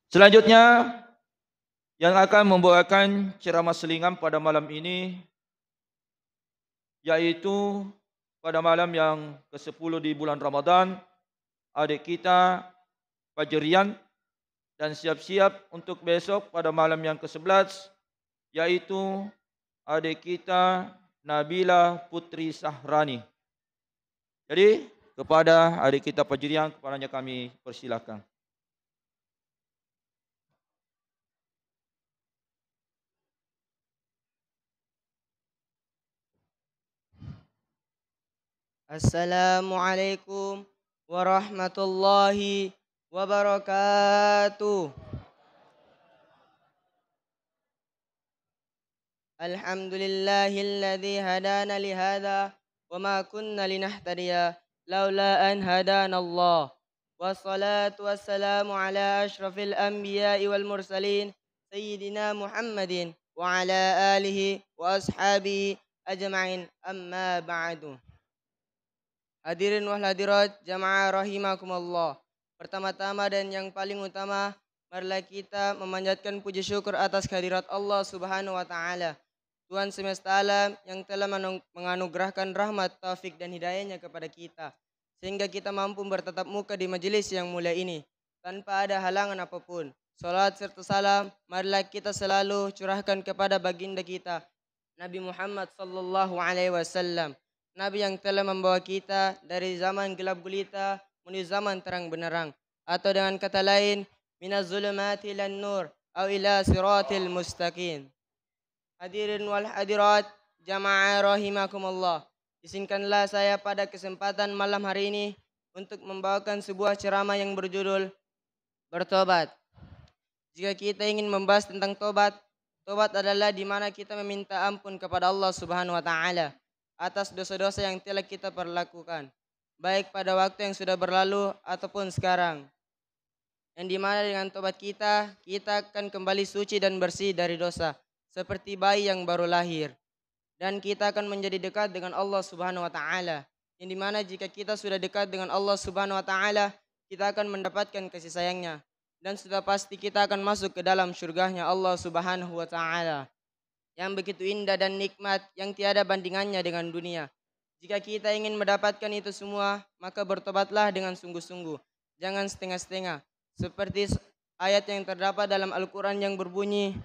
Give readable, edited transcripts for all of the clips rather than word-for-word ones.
Selanjutnya yang akan membawakan ceramah selingan pada malam ini yaitu pada malam yang ke-10 di bulan Ramadan, adik kita Fajrian, dan siap-siap untuk besok pada malam yang ke-11 yaitu adik kita Nabila Putri Sahrani. Jadi kepada adik kita Fajrian, kepadanya kami persilakan. Assalamualaikum warahmatullahi wabarakatuh. Alhamdulillahilladzi hadana li hadza wa ma kunna linahtadiya laula an hadanallah. Wassalatu wassalamu ala asyrafil anbiya'i wal mursalin sayyidina Muhammadin wa ala alihi wa ashabihi ajma'in, amma ba'du. Hadirin wal hadirat jamaah rahimakumullah. Pertama-tama dan yang paling utama, marilah kita memanjatkan puji syukur atas kehadirat Allah Subhanahu wa taala, Tuhan semesta alam yang telah menganugerahkan rahmat, taufik dan hidayahnya kepada kita sehingga kita mampu bertatap muka di majelis yang mulia ini tanpa ada halangan apapun. Salat serta salam marilah kita selalu curahkan kepada baginda kita Nabi Muhammad sallallahu alaihi wasallam, Nabi yang telah membawa kita dari zaman gelap gulita menuju zaman terang benderang, atau dengan kata lain, minaz zulumati ilan nur atau ila siratil mustaqim. Hadirin wal hadirat jamaah rahimakumullah. Izinkanlah saya pada kesempatan malam hari ini untuk membawakan sebuah ceramah yang berjudul Bertobat. Jika kita ingin membahas tentang tobat, tobat adalah di mana kita meminta ampun kepada Allah Subhanahu wa taala atas dosa-dosa yang telah kita perlakukan, baik pada waktu yang sudah berlalu ataupun sekarang. Yang di mana dengan tobat kita akan kembali suci dan bersih dari dosa, seperti bayi yang baru lahir. Dan kita akan menjadi dekat dengan Allah Subhanahu wa taala. Yang di mana jika kita sudah dekat dengan Allah Subhanahu wa taala, kita akan mendapatkan kasih sayangnya. Dan sudah pasti kita akan masuk ke dalam syurganya Allah Subhanahu wa taala yang begitu indah dan nikmat yang tiada bandingannya dengan dunia. Jika kita ingin mendapatkan itu semua, maka bertobatlah dengan sungguh-sungguh. Jangan setengah-setengah. Seperti ayat yang terdapat dalam Al-Quran yang berbunyi,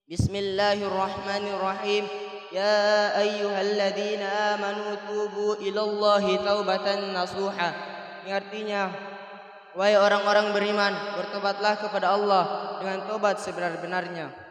Bismillahirrahmanirrahim. Ya ayyuhalladzina amanu tubu ilallahi taubatan nasuha. Ini artinya, wahai orang-orang beriman, bertobatlah kepada Allah dengan tobat sebenar-benarnya.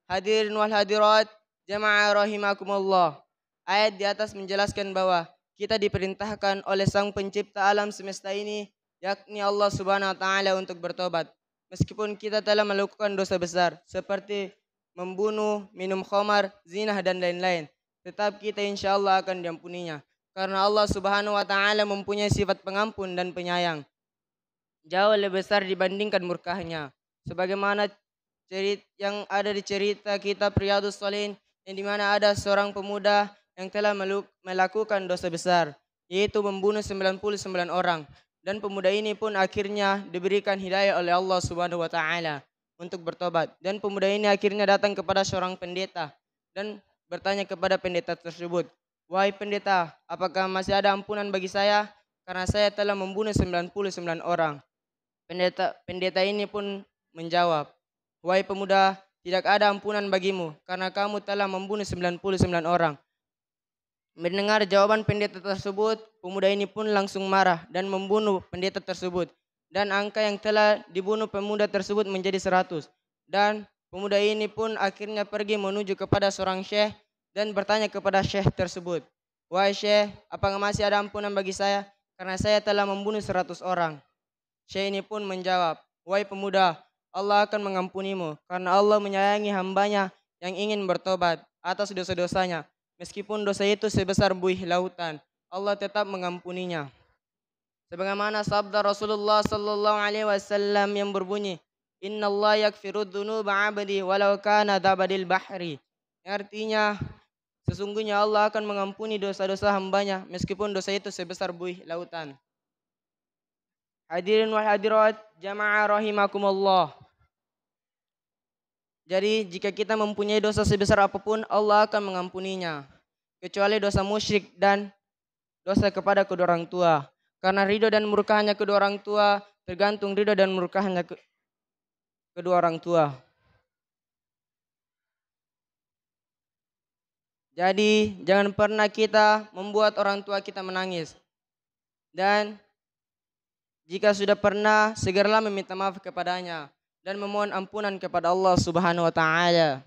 Hadirin wal hadirat jamaah rahimakumullah. Ayat di atas menjelaskan bahwa kita diperintahkan oleh Sang Pencipta alam semesta ini, yakni Allah Subhanahu wa taala, untuk bertobat. Meskipun kita telah melakukan dosa besar seperti membunuh, minum khamar, zina dan lain-lain, tetap kita insyaallah akan diampuninya. Karena Allah Subhanahu wa taala mempunyai sifat pengampun dan penyayang, jauh lebih besar dibandingkan murkahnya. Sebagaimana yang ada di cerita kitab Riyadhus Shalihin, yang dimana ada seorang pemuda yang telah melakukan dosa besar, yaitu membunuh 99 orang. Dan pemuda ini pun akhirnya diberikan hidayah oleh Allah Subhanahu wa taala untuk bertobat. Dan pemuda ini akhirnya datang kepada seorang pendeta dan bertanya kepada pendeta tersebut, "Wahai pendeta, apakah masih ada ampunan bagi saya? Karena saya telah membunuh 99 orang." Pendeta ini pun menjawab, "Wahai pemuda, tidak ada ampunan bagimu karena kamu telah membunuh 99 orang." Mendengar jawaban pendeta tersebut, pemuda ini pun langsung marah dan membunuh pendeta tersebut. Dan angka yang telah dibunuh pemuda tersebut menjadi 100. Dan pemuda ini pun akhirnya pergi menuju kepada seorang syekh dan bertanya kepada syekh tersebut, "Wahai syekh, apakah masih ada ampunan bagi saya? Karena saya telah membunuh 100 orang." Syekh ini pun menjawab, "Wahai pemuda, Allah akan mengampunimu karena Allah menyayangi hambanya yang ingin bertobat atas dosa-dosanya. Meskipun dosa itu sebesar buih lautan, Allah tetap mengampuninya." Sebagaimana sabda Rasulullah sallallahu alaihi wasallam yang berbunyi, "Inna Allah yakfiru dzunuba 'abdi walau kana dabadil bahri." Artinya, sesungguhnya Allah akan mengampuni dosa-dosa hambanya meskipun dosa itu sebesar buih lautan. Hadirin wal hadirat jamaah rahimakumullah. Jadi jika kita mempunyai dosa sebesar apapun, Allah akan mengampuninya. Kecuali dosa musyrik dan dosa kepada kedua orang tua. Karena ridho dan murkahnya kedua orang tua tergantung ridho dan murkahnya kedua orang tua. Jadi jangan pernah kita membuat orang tua kita menangis. Dan jika sudah pernah, segeralah meminta maaf kepadanya dan memohon ampunan kepada Allah Subhanahu wa taala.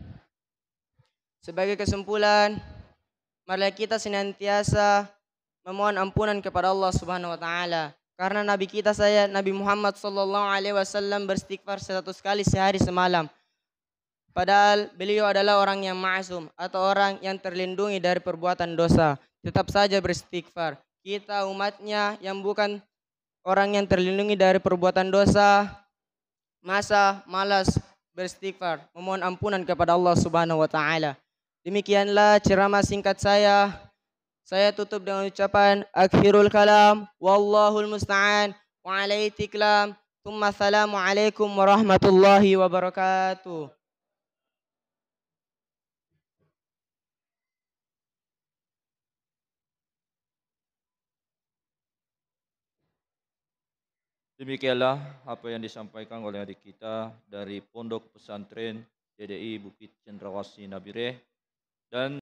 Sebagai kesimpulan, marilah kita senantiasa memohon ampunan kepada Allah Subhanahu wa taala. Karena Nabi kita Nabi Muhammad sallallahu alaihi wasallam beristighfar 100 kali sehari semalam. Padahal beliau adalah orang yang ma'sum atau orang yang terlindungi dari perbuatan dosa. Tetap saja beristighfar. Kita umatnya yang bukan orang yang terlindungi dari perbuatan dosa, masa malas beristighfar, memohon ampunan kepada Allah Subhanahu wa taala. Demikianlah ceramah singkat saya. Saya tutup dengan ucapan akhirul kalam wallahul musta'an wa alaihi tiklam. Assalamualaikum warahmatullahi wabarakatuh. Demikianlah apa yang disampaikan oleh adik kita dari Pondok Pesantren DDI Bukit Cendrawasih Nabire dan